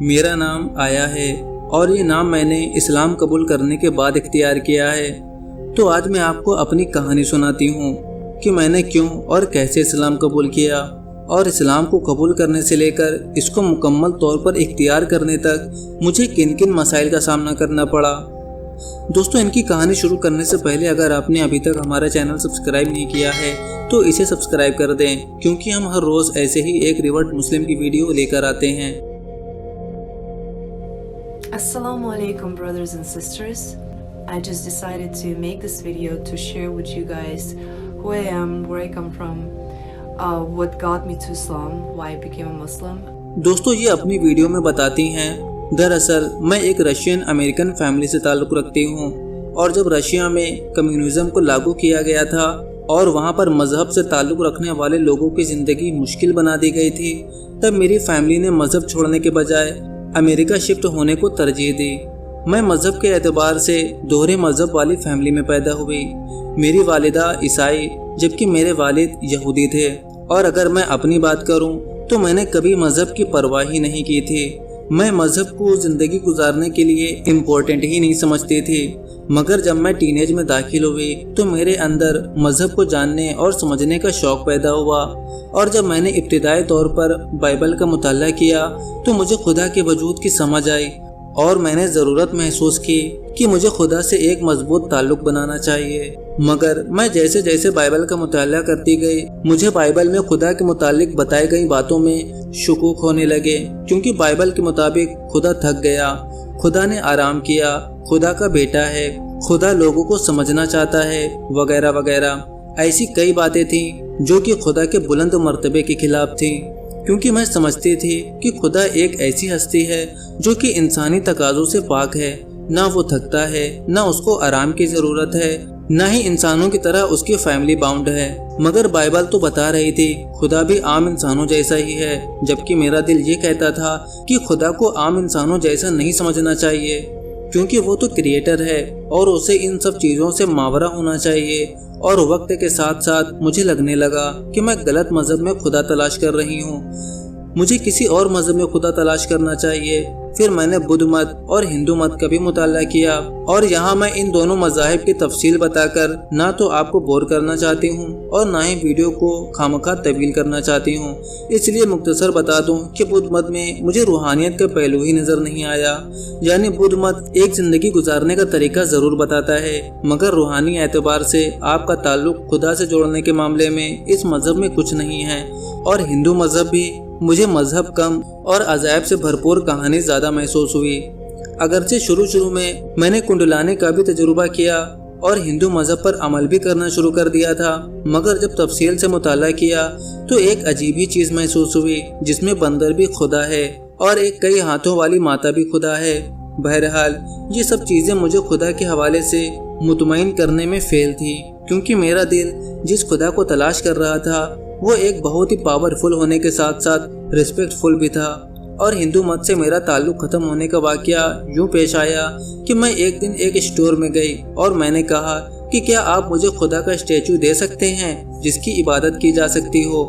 میرا نام آیا ہے اور یہ نام میں نے اسلام قبول کرنے کے بعد اختیار کیا ہے۔ تو آج میں آپ کو اپنی کہانی سناتی ہوں کہ میں نے کیوں اور کیسے اسلام قبول کیا اور اسلام کو قبول کرنے سے لے کر اس کو مکمل طور پر اختیار کرنے تک مجھے کن کن مسائل کا سامنا کرنا پڑا۔ دوستو، ان کی کہانی شروع کرنے سے پہلے اگر آپ نے ابھی تک ہمارا چینل سبسکرائب نہیں کیا ہے تو اسے سبسکرائب کر دیں، کیونکہ ہم ہر روز ایسے ہی ایک ریورٹ مسلم کی ویڈیو لے کر آتے ہیں۔ Assalamu alaikum brothers and sisters. I just decided to make this video to share with you guys who I am, where I come from, what got me to Islam, why I became a Muslim. دوستو، یہ اپنی video میں بتاتی ہیں دراصل میں ایک Russian American family سے تعلق رکھتی ہوں، اور جب رشیا میں کمیونزم کو لاگو کیا گیا تھا اور وہاں پر مذہب سے تعلق رکھنے والے لوگوں کی زندگی مشکل بنا دی گئی تھی، تب میری فیملی نے مذہب چھوڑنے کے بجائے امریکہ شفٹ ہونے کو ترجیح دی۔ میں مذہب کے اعتبار سے دوہرے مذہب والی فیملی میں پیدا ہوئی۔ میری والدہ عیسائی جبکہ میرے والد یہودی تھے، اور اگر میں اپنی بات کروں تو میں نے کبھی مذہب کی پرواہ ہی نہیں کی تھی۔ میں مذہب کو زندگی گزارنے کے لیے امپورٹنٹ ہی نہیں سمجھتی تھی، مگر جب میں ٹین ایج میں داخل ہوئی تو میرے اندر مذہب کو جاننے اور سمجھنے کا شوق پیدا ہوا، اور جب میں نے ابتدائی طور پر بائبل کا مطالعہ کیا تو مجھے خدا کے وجود کی سمجھ آئی، اور میں نے ضرورت محسوس کی کہ مجھے خدا سے ایک مضبوط تعلق بنانا چاہیے۔ مگر میں جیسے جیسے بائبل کا مطالعہ کرتی گئی، مجھے بائبل میں خدا کے متعلق بتائی گئی باتوں میں شکوک ہونے لگے، کیونکہ بائبل کے مطابق خدا تھک گیا، خدا نے آرام کیا، خدا کا بیٹا ہے، خدا لوگوں کو سمجھنا چاہتا ہے، وغیرہ وغیرہ۔ ایسی کئی باتیں تھیں جو کہ خدا کے بلند مرتبے کے خلاف تھیں، کیونکہ میں سمجھتی تھی کہ خدا ایک ایسی ہستی ہے جو کہ انسانی تقاضوں سے پاک ہے، نہ وہ تھکتا ہے، نہ اس کو آرام کی ضرورت ہے، نہ ہی انسانوں کی طرح اس کی فیملی باؤنڈ ہے۔ مگر بائبل تو بتا رہی تھی خدا بھی عام انسانوں جیسا ہی ہے، جبکہ میرا دل یہ کہتا تھا کہ خدا کو عام انسانوں جیسا نہیں سمجھنا چاہیے، کیونکہ وہ تو کریٹر ہے اور اسے ان سب چیزوں سے ماورا ہونا چاہیے۔ اور وقت کے ساتھ ساتھ مجھے لگنے لگا کہ میں غلط مذہب میں خدا تلاش کر رہی ہوں، مجھے کسی اور مذہب میں خدا تلاش کرنا چاہیے۔ پھر میں نے بدھ مت اور ہندو مت کا بھی مطالعہ کیا، اور یہاں میں ان دونوں مذاہب کی تفصیل بتا کر نہ تو آپ کو بور کرنا چاہتی ہوں اور نہ ہی ویڈیو کو خامخواہ طویل کرنا چاہتی ہوں، اس لیے مختصر بتا دوں کہ بدھ مت میں مجھے روحانیت کا پہلو ہی نظر نہیں آیا۔ یعنی بدھ مت ایک زندگی گزارنے کا طریقہ ضرور بتاتا ہے، مگر روحانی اعتبار سے آپ کا تعلق خدا سے جوڑنے کے معاملے میں اس مذہب میں کچھ نہیں ہے۔ اور ہندو مذہب بھی مجھے مذہب کم اور عجائب سے بھرپور کہانی زیادہ محسوس ہوئی۔ اگرچہ شروع میں نے کنڈلانی کا بھی تجربہ کیا اور ہندو مذہب پر عمل بھی کرنا شروع کر دیا تھا، مگر جب تفصیل سے مطالعہ کیا تو ایک عجیب ہی چیز محسوس ہوئی، جس میں بندر بھی خدا ہے اور ایک کئی ہاتھوں والی ماتا بھی خدا ہے۔ بہرحال یہ سب چیزیں مجھے خدا کے حوالے سے مطمئن کرنے میں فیل تھی، کیونکہ میرا دل جس خدا کو تلاش کر رہا تھا وہ ایک بہت ہی پاورفل ہونے کے ساتھ ساتھ ریسپیکٹ فل بھی تھا۔ اور ہندو مت سے میرا تعلق ختم ہونے کا واقعہ یوں پیش آیا کہ میں ایک دن ایک اسٹور میں گئی اور میں نے کہا کہ کیا آپ مجھے خدا کا اسٹیچو دے سکتے ہیں جس کی عبادت کی جا سکتی ہو؟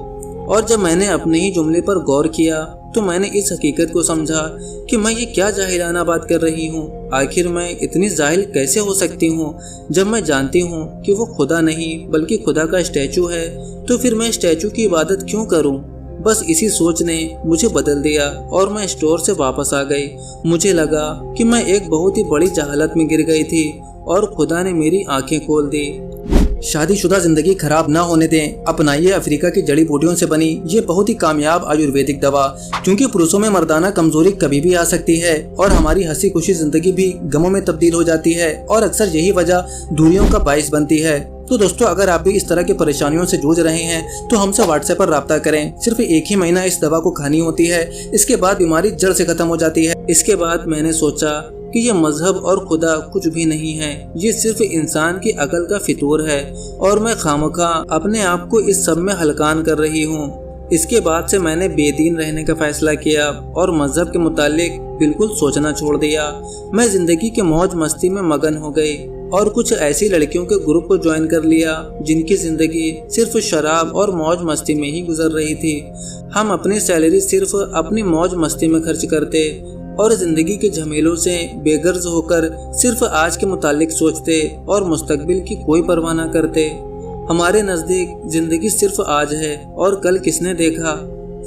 اور جب میں نے اپنے ہی جملے پر غور کیا تو میں نے اس حقیقت کو سمجھا کہ میں یہ کیا جاہلانہ بات کر رہی ہوں۔ آخر میں اتنی جاہل کیسے ہو سکتی ہوں جب میں جانتی ہوں کہ وہ خدا نہیں بلکہ خدا کا اسٹیچو ہے؟ تو پھر میں اسٹیچو کی عبادت کیوں کروں؟ بس اسی سوچ نے مجھے بدل دیا اور میں اسٹور سے واپس آ گئی۔ مجھے لگا کہ میں ایک بہت ہی بڑی جہالت میں گر گئی تھی اور خدا نے میری آنکھیں کھول دی۔ شادی شدہ زندگی خراب نہ ہونے دیں، اپنائیے افریقہ کی جڑی بوٹیوں سے بنی یہ بہت ہی کامیاب آیورویدک دوا، کیونکہ پروسوں میں مردانہ کمزوری کبھی بھی آ سکتی ہے اور ہماری ہنسی خوشی زندگی بھی غموں میں تبدیل ہو جاتی ہے، اور اکثر یہی وجہ دوریوں کا باعث بنتی ہے۔ تو دوستو، اگر آپ بھی اس طرح کی پریشانیوں سے جوجھ رہے ہیں تو ہم سے واٹس ایپ پر رابطہ کریں۔ صرف ایک ہی مہینہ اس دوا کو کھانی ہوتی ہے، اس کے بعد بیماری جڑ سے ختم ہو جاتی ہے۔ اس کے بعد میں نے سوچا کہ یہ مذہب اور خدا کچھ بھی نہیں ہے، یہ صرف انسان کی عقل کا فطور ہے، اور میں خامخواہ اپنے آپ کو اس سب میں ہلکان کر رہی ہوں۔ اس کے بعد سے میں نے بے دین رہنے کا فیصلہ کیا اور مذہب کے متعلق بالکل سوچنا چھوڑ دیا۔ میں زندگی کے موج مستی میں مگن ہو گئی اور کچھ ایسی لڑکیوں کے گروپ کو جوائن کر لیا جن کی زندگی صرف شراب اور موج مستی میں ہی گزر رہی تھی۔ ہم اپنی سیلری صرف اپنی موج مستی میں خرچ کرتے اور زندگی کے جھمیلوں سے بے غرض ہو کر صرف آج کے متعلق سوچتے اور مستقبل کی کوئی پرواہ نہ کرتے۔ ہمارے نزدیک زندگی صرف آج ہے اور کل کس نے دیکھا۔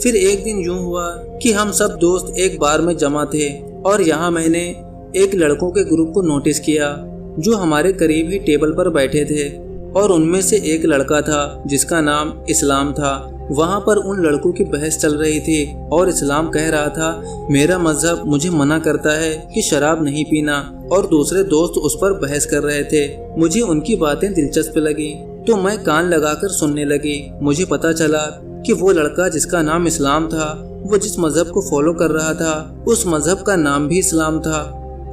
پھر ایک دن یوں ہوا کہ ہم سب دوست ایک بار میں جمع تھے اور یہاں میں نے ایک لڑکوں کے گروپ کو نوٹس کیا جو ہمارے قریب ہی ٹیبل پر بیٹھے تھے، اور ان میں سے ایک لڑکا تھا جس کا نام اسلام تھا۔ وہاں پر ان لڑکوں کی بحث چل رہی تھی اور اسلام کہہ رہا تھا میرا مذہب مجھے منع کرتا ہے کہ شراب نہیں پینا، اور دوسرے دوست اس پر بحث کر رہے تھے۔ مجھے ان کی باتیں دلچسپ لگی تو میں کان لگا کر سننے لگی۔ مجھے پتا چلا کہ وہ لڑکا جس کا نام اسلام تھا، وہ جس مذہب کو فالو کر رہا تھا اس مذہب کا نام بھی اسلام تھا،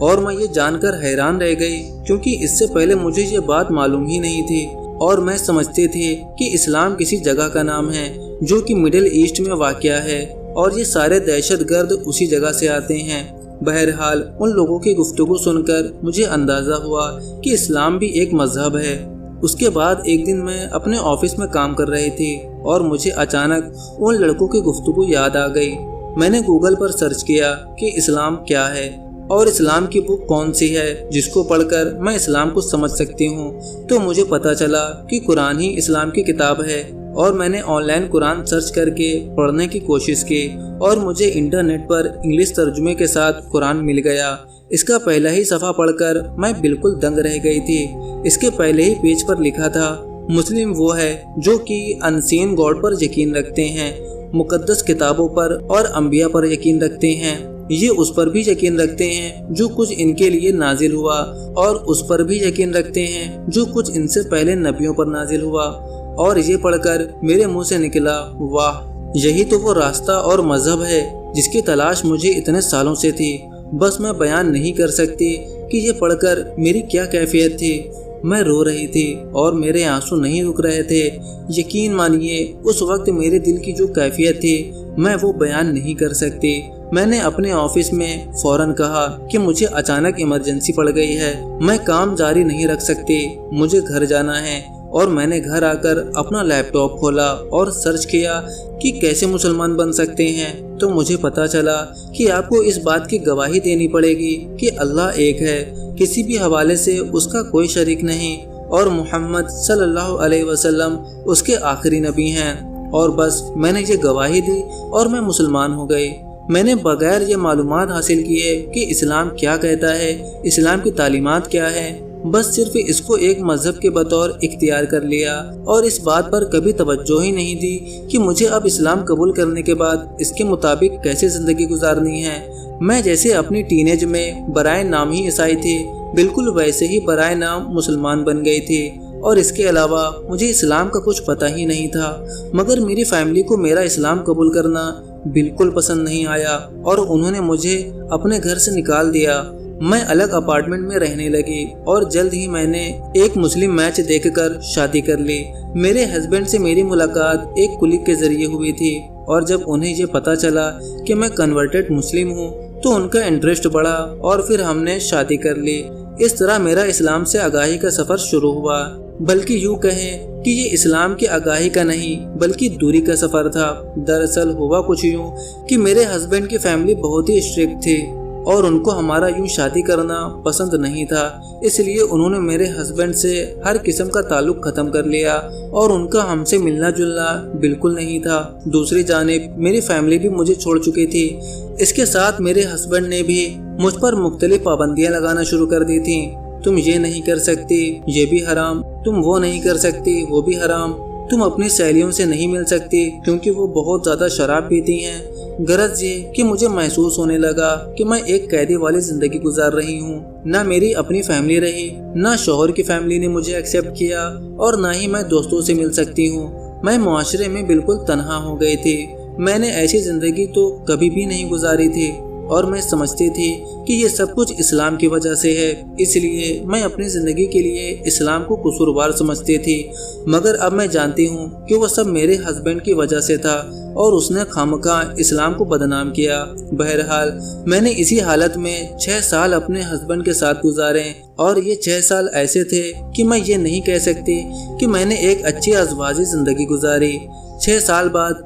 اور میں یہ جان کر حیران رہ گئی کیونکہ اس سے پہلے مجھے یہ بات معلوم ہی نہیں تھی، اور میں سمجھتی تھی کہ اسلام کسی جگہ کا نام ہے جو کہ مڈل ایسٹ میں واقع ہے، اور یہ سارے دہشت گرد اسی جگہ سے آتے ہیں۔ بہرحال ان لوگوں کی گفتگو سن کر مجھے اندازہ ہوا کہ اسلام بھی ایک مذہب ہے۔ اس کے بعد ایک دن میں اپنے آفس میں کام کر رہی تھی اور مجھے اچانک ان لڑکوں کی گفتگو یاد آ گئی۔ میں نے گوگل پر سرچ کیا کہ اسلام کیا ہے اور اسلام کی بک کون سی ہے جس کو پڑھ کر میں اسلام کو سمجھ سکتی ہوں، تو مجھے پتا چلا کہ قرآن ہی اسلام کی کتاب ہے، اور میں نے آن لائن قرآن سرچ کر کے پڑھنے کی کوشش کی اور مجھے انٹرنیٹ پر انگلش ترجمے کے ساتھ قرآن مل گیا۔ اس کا پہلا ہی صفحہ پڑھ کر میں بالکل دنگ رہ گئی تھی۔ اس کے پہلے ہی پیج پر لکھا تھا مسلم وہ ہے جو کہ انسین گاڈ پر یقین رکھتے ہیں، مقدس کتابوں پر اور انبیاء پر یقین رکھتے ہیں، یہ اس پر بھی یقین رکھتے ہیں جو کچھ ان کے لیے نازل ہوا، اور اس پر بھی یقین رکھتے ہیں جو کچھ ان سے پہلے نبیوں پر نازل ہوا۔ اور یہ پڑھ کر میرے منہ سے نکلا واہ، یہی تو وہ راستہ اور مذہب ہے جس کی تلاش مجھے اتنے سالوں سے تھی۔ بس میں بیان نہیں کر سکتی کہ یہ پڑھ کر میری کیا کیفیت تھی۔ میں رو رہی تھی اور میرے آنسو نہیں رک رہے تھے۔ یقین مانیے اس وقت میرے دل کی جو کیفیت تھی میں وہ بیان نہیں کر سکتی۔ میں نے اپنے آفس میں فوراً کہا کہ مجھے اچانک ایمرجنسی پڑ گئی ہے، میں کام جاری نہیں رکھ سکتی، مجھے گھر جانا ہے۔ اور میں نے گھر آ کر اپنا لیپ ٹاپ کھولا اور سرچ کیا کہ کیسے مسلمان بن سکتے ہیں، تو مجھے پتا چلا کہ آپ کو اس بات کی گواہی دینی پڑے گی کہ اللہ ایک ہے، کسی بھی حوالے سے اس کا کوئی شریک نہیں، اور محمد صلی اللہ علیہ وسلم اس کے آخری نبی ہیں۔ اور بس میں نے یہ گواہی دی اور میں مسلمان ہو گئی۔ میں نے بغیر یہ معلومات حاصل کیے کہ اسلام کیا کہتا ہے، اسلام کی تعلیمات کیا ہے، بس صرف اس کو ایک مذہب کے بطور اختیار کر لیا، اور اس بات پر کبھی توجہ ہی نہیں دی کہ مجھے اب اسلام قبول کرنے کے بعد اس کے مطابق کیسے زندگی گزارنی ہے۔ میں جیسے اپنی ٹین ایج میں برائے نام ہی عیسائی تھی، بالکل ویسے ہی برائے نام مسلمان بن گئی تھی، اور اس کے علاوہ مجھے اسلام کا کچھ پتہ ہی نہیں تھا۔ مگر میری فیملی کو میرا اسلام قبول کرنا بالکل پسند نہیں آیا اور انہوں نے مجھے اپنے گھر سے نکال دیا۔ میں الگ اپارٹمنٹ میں رہنے لگی اور جلد ہی میں نے ایک مسلم میچ دیکھ کر شادی کر لی۔ میرے ہسبینڈ سے میری ملاقات ایک کلیگ کے ذریعے ہوئی تھی، اور جب انہیں یہ پتا چلا کہ میں کنورٹڈ مسلم ہوں تو ان کا انٹرسٹ بڑھا اور پھر ہم نے شادی کر لی۔ اس طرح میرا اسلام سے آگاہی کا سفر شروع ہوا، بلکہ یوں کہیں کہ یہ اسلام کی آگاہی کا نہیں بلکہ دوری کا سفر تھا۔ دراصل ہوا کچھ یوں کہ میرے ہسبینڈ کی فیملی بہت ہی اسٹرکٹ تھی اور ان کو ہمارا یوں شادی کرنا پسند نہیں تھا، اس لیے انہوں نے میرے ہسبینڈ سے ہر قسم کا تعلق ختم کر لیا اور ان کا ہم سے ملنا جلنا بالکل نہیں تھا۔ دوسری جانب میری فیملی بھی مجھے چھوڑ چکی تھی، اس کے ساتھ میرے ہسبینڈ نے بھی مجھ پر مختلف پابندیاں لگانا شروع کر دی تھیں۔ تم یہ نہیں کر سکتی، یہ بھی حرام، تم وہ نہیں کر سکتی، وہ بھی حرام، تم اپنی سہیلیوں سے نہیں مل سکتی کیونکہ وہ بہت زیادہ شراب پیتی ہیں۔ غرض یہ کہ مجھے محسوس ہونے لگا کہ میں ایک قیدی والی زندگی گزار رہی ہوں۔ نہ میری اپنی فیملی رہی، نہ شوہر کی فیملی نے مجھے ایکسیپٹ کیا، اور نہ ہی میں دوستوں سے مل سکتی ہوں۔ میں معاشرے میں بالکل تنہا ہو گئی تھی۔ میں نے ایسی زندگی تو کبھی بھی نہیں گزاری تھی، اور میں سمجھتی تھی کہ یہ سب کچھ اسلام کی وجہ سے ہے، اس لیے میں اپنی زندگی کے لیے اسلام کو قصوروار سمجھتی تھی۔ مگر اب میں جانتی ہوں کہ وہ سب میرے ہسبینڈ کی وجہ سے تھا اور اس نے خامخواہ اسلام کو بدنام کیا۔ بہرحال میں نے اسی حالت میں 6 سال اپنے ہسبینڈ کے ساتھ گزارے، اور یہ 6 سال ایسے تھے کہ میں یہ نہیں کہہ سکتی کہ میں نے ایک اچھی ازواجی زندگی گزاری۔ 6 سال بعد